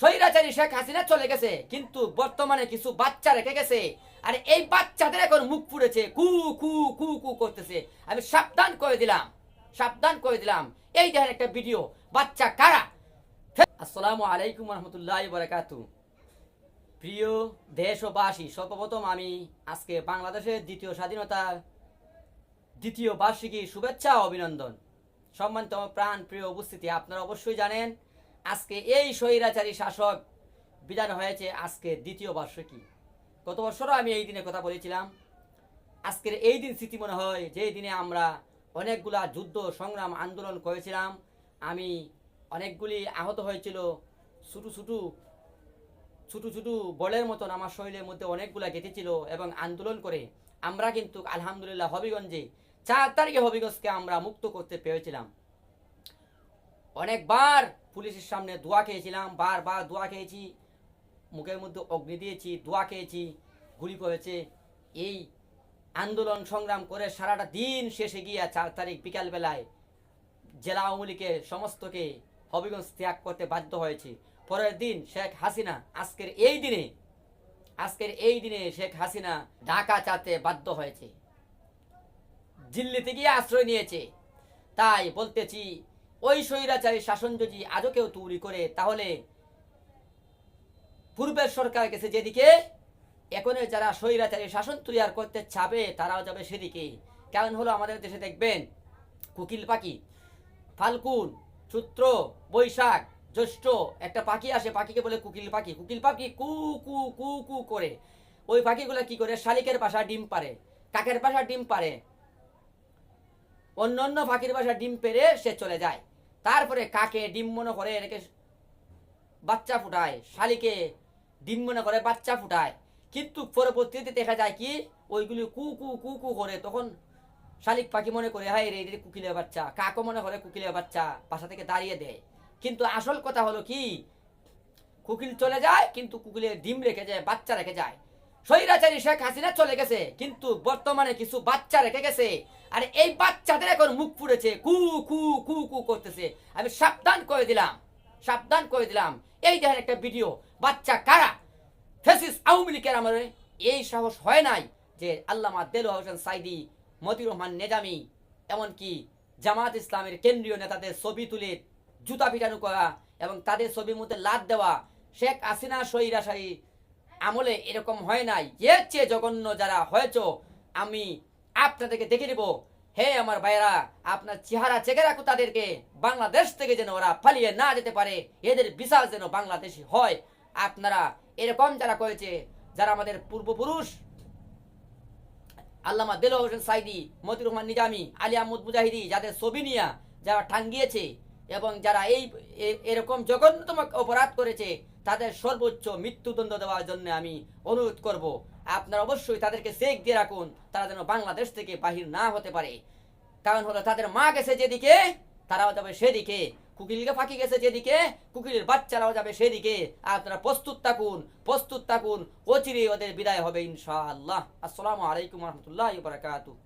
স্বৈরাচারী শেখ হাসিনা চলে গেছে, কিন্তু বর্তমানে কিছু বাচ্চা রেখে গেছে। আর এই বাচ্চাদের এখন মুখ পুড়েছে, কু কু কু কু করতেছে। আমি সাবধান করে দিলাম, সাবধান করে দিলাম। এই দেখেন একটা ভিডিও, বাচ্চা কারা। আসসালামু আলাইকুম রহমতুল্লাহি ওয়া বারাকাতুহু। প্রিয় দেশবাসী, সর্বপ্রথম আমি আজকে বাংলাদেশের দ্বিতীয় স্বাধীনতার দ্বিতীয় বার্ষিকী শুভেচ্ছা ও অভিনন্দন। সম্মানিত প্রাণ প্রিয় উপস্থিতি, আপনারা অবশ্যই জানেন আজকে এই স্বৈরাচারী শাসক বিদায় হয়েছে, আজকে দ্বিতীয় বার্ষিকী। গত বছরও আমি এই দিনে কথা বলেছিলাম। আজকের এই দিন স্মৃতি মনে হয়, যেই দিনে আমরা অনেকগুলা যুদ্ধ সংগ্রাম আন্দোলন করেছিলাম। আমি অনেকগুলি আহত হয়েছিল, ছোটো ছোটো ছোটো ছোটো বলের মতন আমার শরীরের মধ্যে অনেকগুলা গেঁথেছিল। এবং আন্দোলন করে আমরা কিন্তু আলহামদুলিল্লাহ হবিগঞ্জে 4 তারিখে হবিগঞ্জকে আমরা মুক্ত করতে পেরেছিলাম। অনেকবার পুলিশের সামনে দোয়া খেয়েছিলাম, বারবার দোয়া খেয়েছি, মুখের মধ্যে অগ্নি দিয়েছি, দোয়া খেয়েছি, গুলি করেছে। এই আন্দোলন সংগ্রাম করে সারাটা দিন শেষে গিয়ে 4 তারিখ বিকালবেলায় জেলা আওয়ামী লীগের সমস্তকে হবিগঞ্জ ত্যাগ করতে বাধ্য হয়েছে। পরের দিন শেখ হাসিনা আজকের এই দিনে শেখ হাসিনা ঢাকা ছাড়তে বাধ্য হয়েছে, দিল্লিতে গিয়ে আশ্রয় নিয়েছে। তাই বলতেছি, ওই স্বৈরাচারী শাসন যদি আজও কেউ তৈরি করে, তাহলে পূর্বের সরকার গেছে যেদিকে, এখন যারা স্বৈরাচারী শাসন তৈরি করতে চাবে তারাও যাবে সেদিকে। কারণ হলো, আমাদের দেশে দেখবেন কোকিল পাখি, ফাল্গুন, চৈত্র, বৈশাখ, জ্যৈষ্ঠ একটা পাখি আসে, পাখিকে বলে কোকিল পাখি। কোকিল পাখি কু কু কু কু করে। ওই পাখিগুলো কি করে? শালিকের বাসা ডিম পারে, কাকের বাসা ডিম পারে, অন্য অন্য পাখির বাসা ডিম পেরে সে চলে যায়। তারপরে কাকে ডিম মনে করে রেখে বাচ্চা ফুটায়, শালিকে ডিম মনে করে বাচ্চা ফুটায়। কিন্তু পরবর্তীতে দেখা যায় কি, ওইগুলি কু কু কু কু করে, তখন শালিক পাখি মনে করে হাই রে এটা কুকিলের বাচ্চা, কাকও মনে করে কুকিলের বাচ্চা, বাসা থেকে দাঁড়িয়ে দেয়। কিন্তু আসল কথা হলো কি, কুকিল চলে যায় কিন্তু কুকিলের ডিম রেখে যায়, বাচ্চা রেখে যায়। স্বৈরাচারী শেখ হাসিনা চলে গেছে, কিন্তু বর্তমানে কিছু বাচ্চা রেখে গেছে। আর এই বাচ্চাদের এখন মুখ পুড়েছে, কু কু কু কু করতেছে। আমি সাবধান করে দিলাম, সাবধান করে দিলাম। এই দেখেন একটা ভিডিও, বাচ্চা কারা। ফ্যাসিস্ট আওয়ামী লীগের আমার এই সাহস হয় নাই যে আল্লামা দেলোয়ার হোসেন সাইদি, মতিউর রহমান নেজামি, এমনকি জামাত ইসলামের কেন্দ্রীয় নেতাদের ছবি তুলে জুতা পিটানো করা এবং তাদের ছবির মধ্যে লাদ দেওয়া। শেখ হাসিনা স্বৈরাচারী আমলে এরকম হয় নাই। এর চেয়ে জঘন্য যারা হয়েছ, আমি আপনাদেরকে দেখে দেব। হে আমার ভাইয়েরা, আপনার চেহারা চেকে রাখো তাদেরকে, বাংলাদেশ থেকে যেন ওরা পালিয়ে না যেতে পারে, এদের বিচার যেন বাংলাদেশি হয়। আপনারা এরকম যারা করেছে, যারা আমাদের পূর্বপুরুষ আল্লামা দেলোয়ার হোসেন সাইদি, মতিউর রহমান নিজামী, আলী আহমদ মুজাহিদি, যাদের ছবি নিয়ে যারা টাঙ্গিয়েছে এবং যারা এরকম জঘন্যতম অপরাধ করেছে, তাদের সর্বোচ্চ মৃত্যুদণ্ড দেওয়ার জন্য আমি অনুরোধ করব। আপনারা অবশ্যই তাদেরকে চেক দিয়ে রাখুন, তারা যেন বাংলাদেশ থেকে বাহির না হতে পারে। কারণ হলো, তাদের মা গেছে যেদিকে, তারাও যাবে সেদিকে। কুকিলকে ফাঁকি গেছে যেদিকে, কুকিলের বাচ্চারাও যাবে সেদিকে। আপনারা প্রস্তুত থাকুন, প্রস্তুত থাকুন। অচিরেই ওদের বিদায় হবে ইনশাআল্লাহ। আসসালামু আলাইকুম রহমতুল্লাহি ওয়া বারাকাতুহু।